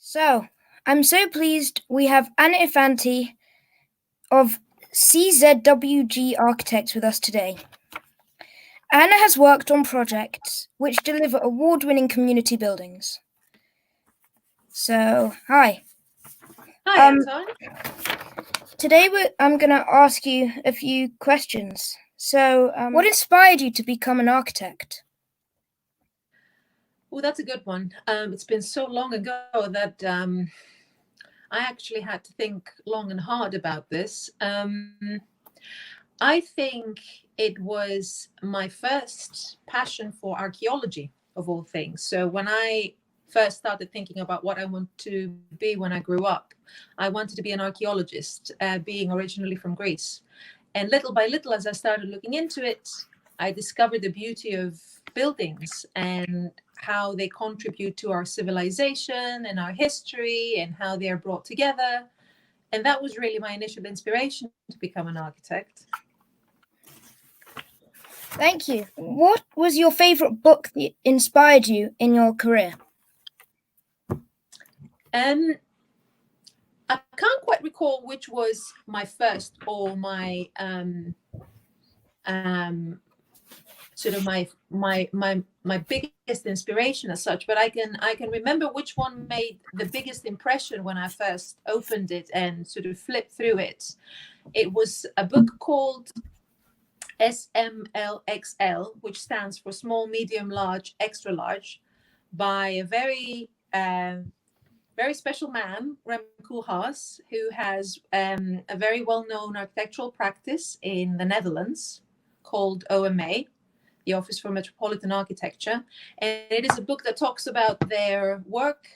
So, I'm so pleased we have Anna Ifanti of CZWG Architects with us today. Anna has worked on projects which deliver award-winning community buildings. So, hi. Hi, Anton. Today I'm going to ask you a few questions. So, what inspired you to become an architect? Oh, that's a good one. It's been so long ago that I actually had to think long and hard about this. I think it was my first passion for archaeology, of all things. So when I first started thinking about what I want to be when I grew up, I wanted to be an archaeologist, being originally from Greece. And little by little, as I started looking into it, I discovered the beauty of buildings and how they contribute to our civilization and our history and how they are brought together. And that was really my initial inspiration to become an architect. Thank you. What was your favorite book that inspired you in your career? I can't quite recall which was my first or my sort of my biggest inspiration as such, but I can remember which one made the biggest impression when I first opened it and sort of flipped through it. It was a book called SMLXL, which stands for small, medium, large, extra large, by a very special man, Rem Koolhaas, who has a very well-known architectural practice in the Netherlands called OMA, the Office for Metropolitan Architecture. And it is a book that talks about their work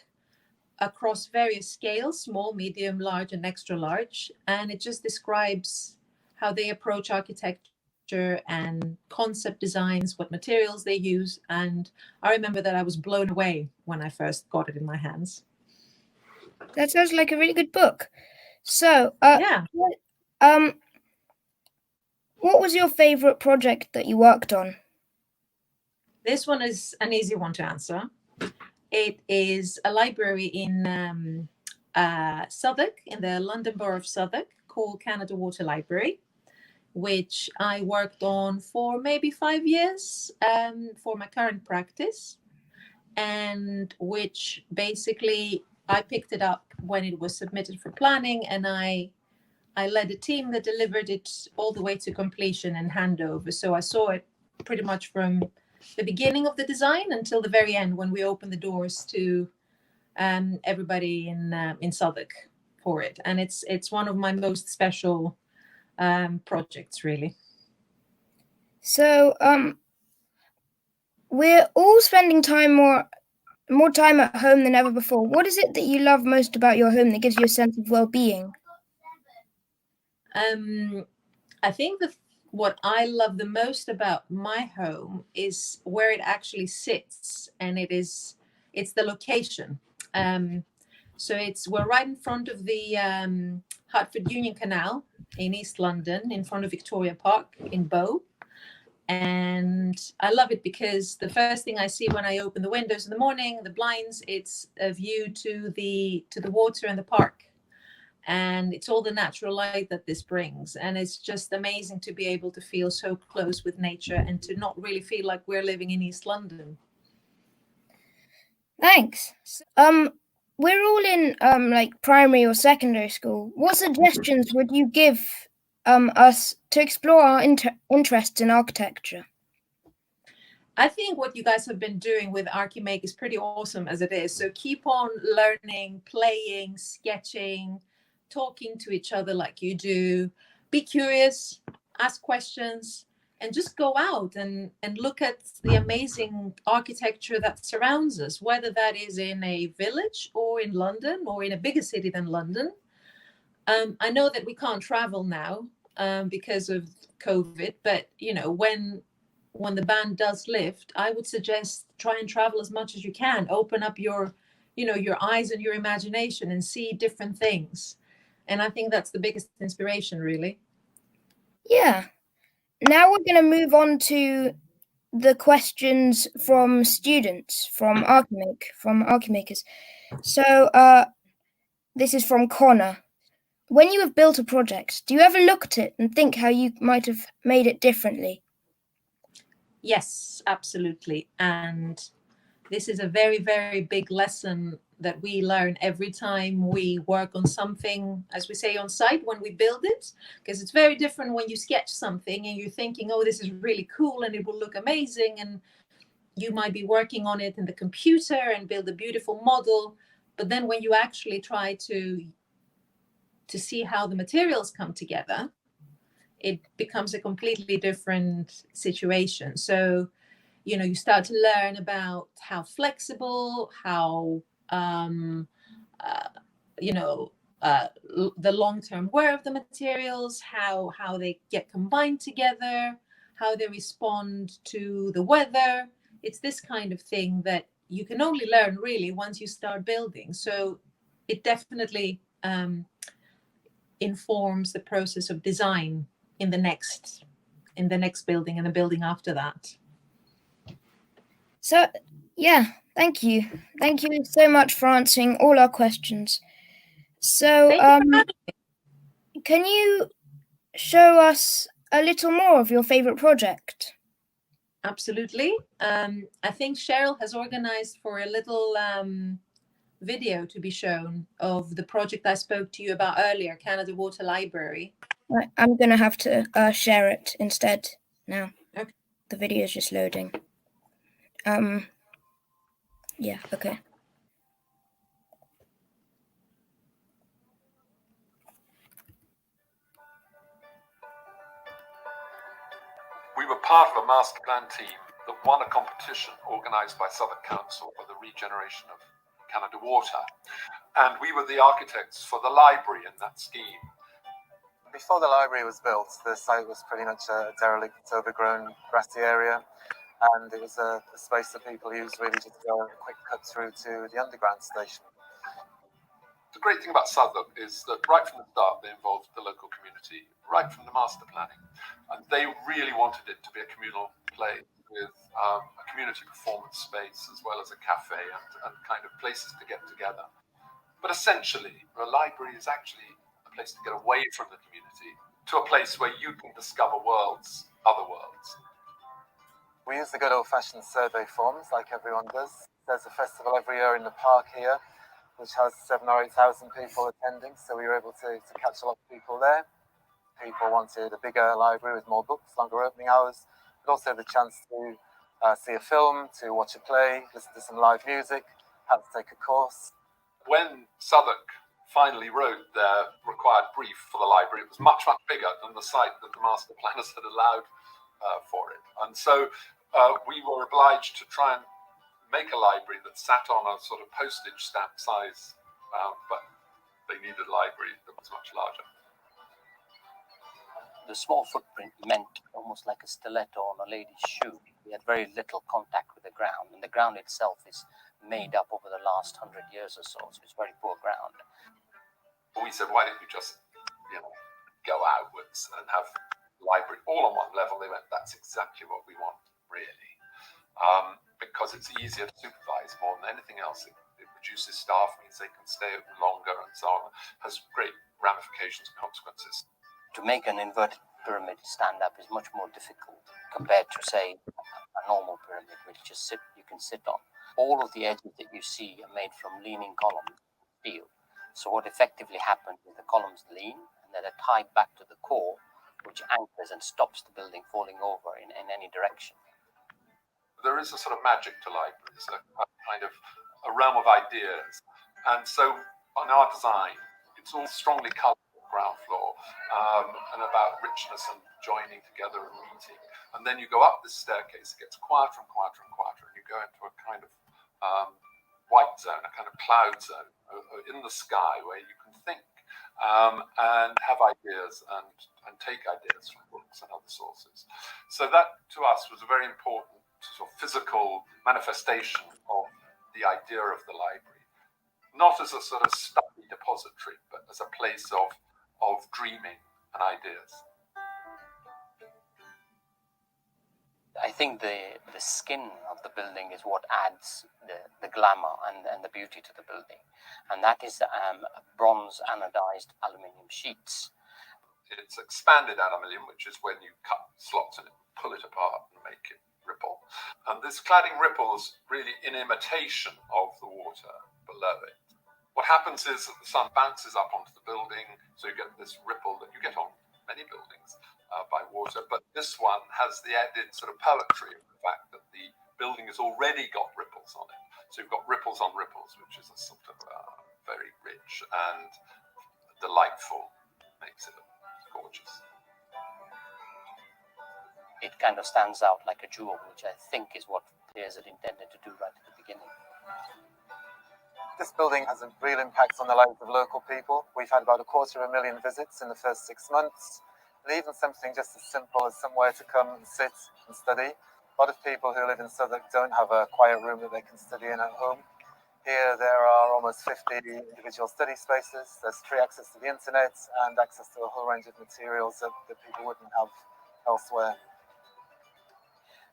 across various scales, small, medium, large, and extra large. And it just describes how they approach architecture and concept designs, what materials they use. And I remember that I was blown away when I first got it in my hands. That sounds like a really good book. So, yeah. What was your favorite project that you worked on? This one is an easy one to answer. It is a library in Southwark, in the London Borough of Southwark, called Canada Water Library, which I worked on for maybe 5 years for my current practice, and which basically I picked it up when it was submitted for planning, and I led a team that delivered it all the way to completion and handover. So I saw it pretty much from the beginning of the design until the very end when we opened the doors to everybody in Southwark for it. And it's one of my most special projects, really. So we're all spending more time at home than ever before. What is it that you love most about your home that gives you a sense of well-being? I think what I love the most about my home is where it actually sits, and it's the location. So we're right in front of the Hertford Union Canal in East London, in front of Victoria Park in Bow. And I love it because the first thing I see when I open the windows in the morning, the blinds, it's a view to the water and the park. And it's all the natural light that this brings. And it's just amazing to be able to feel so close with nature and to not really feel like we're living in East London. Thanks. We're all in like primary or secondary school. What suggestions would you give us to explore our interests in architecture? I think what you guys have been doing with Archimake is pretty awesome as it is. So keep on learning, playing, sketching, talking to each other like you do. Be curious, ask questions, and just go out and look at the amazing architecture that surrounds us, whether that is in a village or in London or in a bigger city than London. I know that we can't travel now because of COVID, but when the ban does lift, I would suggest try and travel as much as you can. Open up your eyes and your imagination and see different things. And I think that's the biggest inspiration, really. Yeah. Now we're going to move on to the questions from students, from Archimakers. So, this is from Connor. When you have built a project, do you ever look at it and think how you might have made it differently? Yes, absolutely. And this is a very, very big lesson that we learn every time we work on something, as we say, on site when we build it, because it's very different when you sketch something and you're thinking, oh, this is really cool and it will look amazing. And you might be working on it in the computer and build a beautiful model. But then when you actually try to see how the materials come together, it becomes a completely different situation. So, you start to learn about how flexible, how, you know, the long-term wear of the materials, how they get combined together, how they respond to the weather. It's this kind of thing that you can only learn really once you start building. So it definitely informs the process of design in the next building and the building after that. So, yeah, thank you. Thank you so much for answering all our questions. So, can you show us a little more of your favorite project? Absolutely. I think Cheryl has organized for a little video to be shown of the project I spoke to you about earlier, Canada Water Library. Right, I'm going to have to share it instead now. Okay. The video is just loading. Yeah, okay. We were part of a master plan team that won a competition organised by Southwark Council for the regeneration of Canada Water. And we were the architects for the library in that scheme. Before the library was built, the site was pretty much a derelict, overgrown, grassy area. And it was a space that people used really just to go a quick cut through to the underground station. The great thing about Southwark is that right from the start, they involved the local community, right from the master planning. And they really wanted it to be a communal place with a community performance space, as well as a cafe and kind of places to get together. But essentially, a library is actually a place to get away from the community to a place where you can discover worlds, other worlds. We use the good old-fashioned survey forms like everyone does. There's a festival every year in the park here, which has 7,000 or 8,000 people attending, so we were able to catch a lot of people there. People wanted a bigger library with more books, longer opening hours, but also the chance to see a film, to watch a play, listen to some live music, have to take a course. When Southwark finally wrote their required brief for the library, it was much, much bigger than the site that the master planners had allowed for it. And so we were obliged to try and make a library that sat on a sort of postage stamp size, but they needed a library that was much larger. The small footprint meant almost like a stiletto on a lady's shoe. We had very little contact with the ground, and the ground itself is made up over the last 100 years or so it's very poor ground. We said, why don't you just, go outwards and have library all on one level? They went, that's exactly what we want, really. Because it's easier to supervise more than anything else. It reduces staff, means they can stay open longer and so on. Has great ramifications and consequences. To make an inverted pyramid stand up is much more difficult compared to, say, a normal pyramid, which you can sit on. All of the edges that you see are made from leaning columns, steel. So what effectively happens is the columns lean and then they're tied back to the core, which anchors and stops the building falling over in any direction. There is a sort of magic to libraries, a kind of a realm of ideas. And so on our design, it's all strongly coloured ground floor and about richness and joining together and meeting. And then you go up this staircase, it gets quieter and quieter and quieter, and you go into a kind of white zone, a kind of cloud zone in the sky where you can think and have ideas and take ideas from books and other sources. So that to us was a very important sort of physical manifestation of the idea of the library, not as a sort of stuffy depository, but as a place of dreaming and ideas. I think the skin of the building is what adds the glamour and the beauty to the building, and that is bronze anodized aluminium sheets. It's expanded aluminium, which is when you cut slots in it, pull it apart and make it ripple. And this cladding ripples really in imitation of the water below it. What happens is that the sun bounces up onto the building, so you get this ripple that you get on many buildings by water. But this one has the added sort of poetry of the fact that the building has already got ripples on it. So you've got ripples on ripples, which is a sort of very rich and delightful, makes it gorgeous. It kind of stands out like a jewel, which I think is what Piers had intended to do right at the beginning. This building has a real impact on the lives of local people. We've had about 250,000 visits in the first 6 months, and even something just as simple as somewhere to come and sit and study. A lot of people who live in Southwark don't have a quiet room that they can study in at home. Here there are almost 50 individual study spaces. There's free access to the internet and access to a whole range of materials that people wouldn't have elsewhere.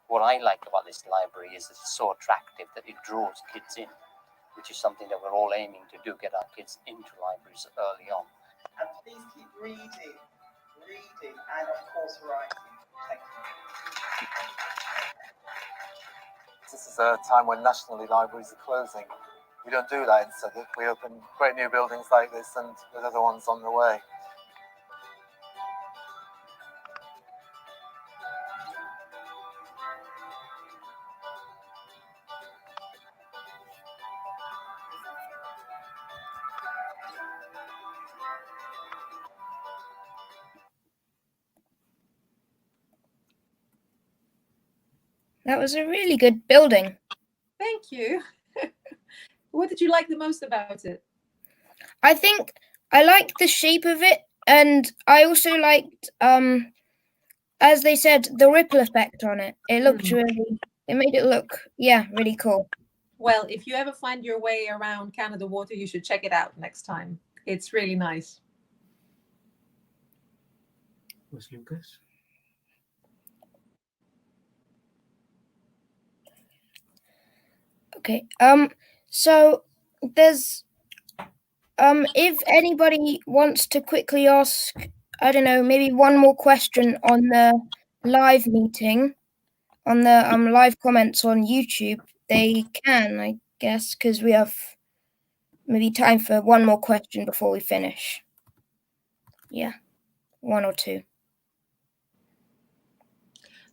What I like about this library is it's so attractive that it draws kids in, which is something that we're all aiming to do, get our kids into libraries early on. And please keep reading, and of course writing. Thank you. This is a time when nationally libraries are closing. We don't do that in Southwark. We open great new buildings like this, and there's other ones on the way. That was a really good building. Thank you. What did you like the most about it? I think I liked the shape of it, and I also liked, as they said, the ripple effect on it. It looked it made it look, really cool. Well, if you ever find your way around Canada Water, you should check it out next time. It's really nice. Was Lucas? Okay. So there's if anybody wants to quickly ask, I don't know, maybe one more question on the live meeting, on the live comments on YouTube, they can, I guess, because we have maybe time for one more question before we finish. Yeah, one or two.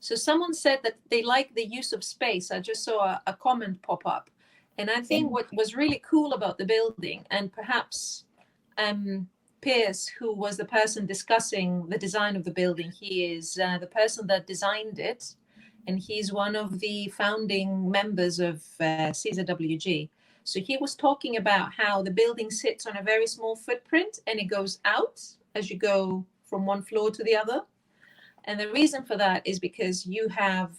So someone said that they like the use of space. I just saw a comment pop up. And I think what was really cool about the building, and perhaps Piers, who was the person discussing the design of the building, he is the person that designed it. And he's one of the founding members of CZWG. So he was talking about how the building sits on a very small footprint and it goes out as you go from one floor to the other. And the reason for that is because you have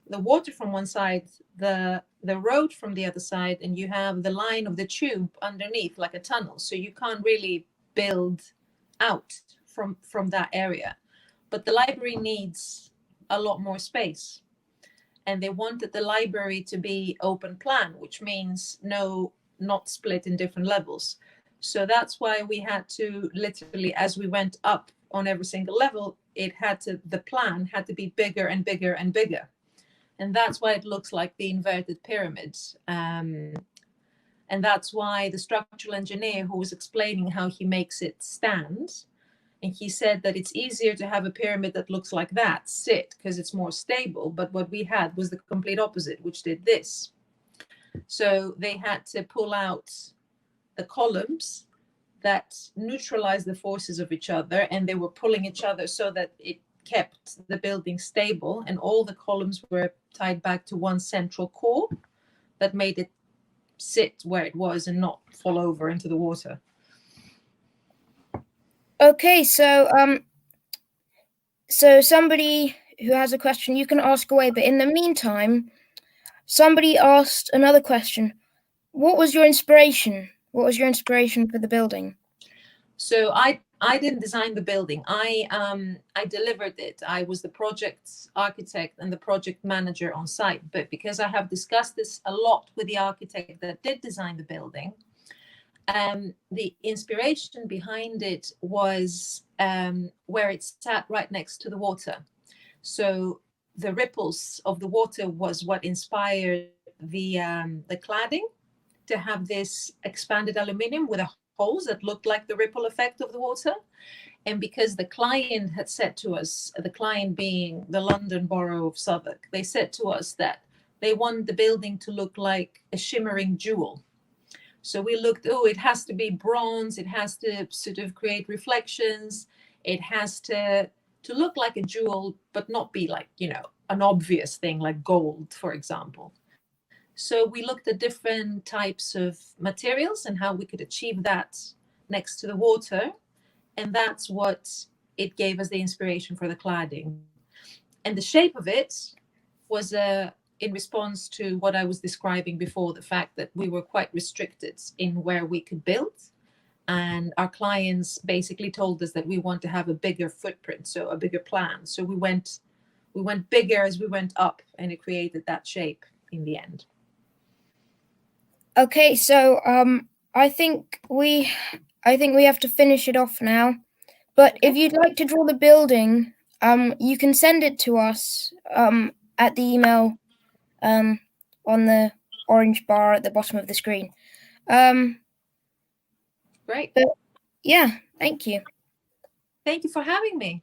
the water from one side, the road from the other side, and you have the line of the tube underneath like a tunnel. So you can't really build out from that area. But the library needs a lot more space. And they wanted the library to be open plan, which means not split in different levels. So that's why we had to literally, as we went up on every single level, the plan had to be bigger and bigger and bigger. And that's why it looks like the inverted pyramids. And that's why the structural engineer who was explaining how he makes it stand, and he said that it's easier to have a pyramid that looks like that, sit, because it's more stable. But what we had was the complete opposite, which did this. So they had to pull out the columns that neutralized the forces of each other, and they were pulling each other so that it kept the building stable, and all the columns were tied back to one central core that made it sit where it was and not fall over into the water. Okay, so somebody who has a question, you can ask away, but in the meantime, somebody asked another question. What was your inspiration? What was your inspiration for the building? So I I didn't design the building. I delivered it. I was the project architect and the project manager on site. But because I have discussed this a lot with the architect that did design the building, the inspiration behind it was where it sat right next to the water. So the ripples of the water was what inspired the cladding to have this expanded aluminium with a holes that looked like the ripple effect of the water. And because the client had said to us, the client being the London Borough of Southwark, they said to us that they want the building to look like a shimmering jewel. So we looked, it has to be bronze, it has to sort of create reflections, it has to look like a jewel, but not be like, an obvious thing like gold, for example. So we looked at different types of materials and how we could achieve that next to the water. And that's what it gave us the inspiration for the cladding. And the shape of it was in response to what I was describing before, the fact that we were quite restricted in where we could build. And our clients basically told us that we want to have a bigger footprint, so a bigger plan. So we went bigger as we went up, and it created that shape in the end. Okay, so I think we have to finish it off now. But if you'd like to draw the building, you can send it to us at the email on the orange bar at the bottom of the screen. Great. But yeah, thank you. Thank you for having me.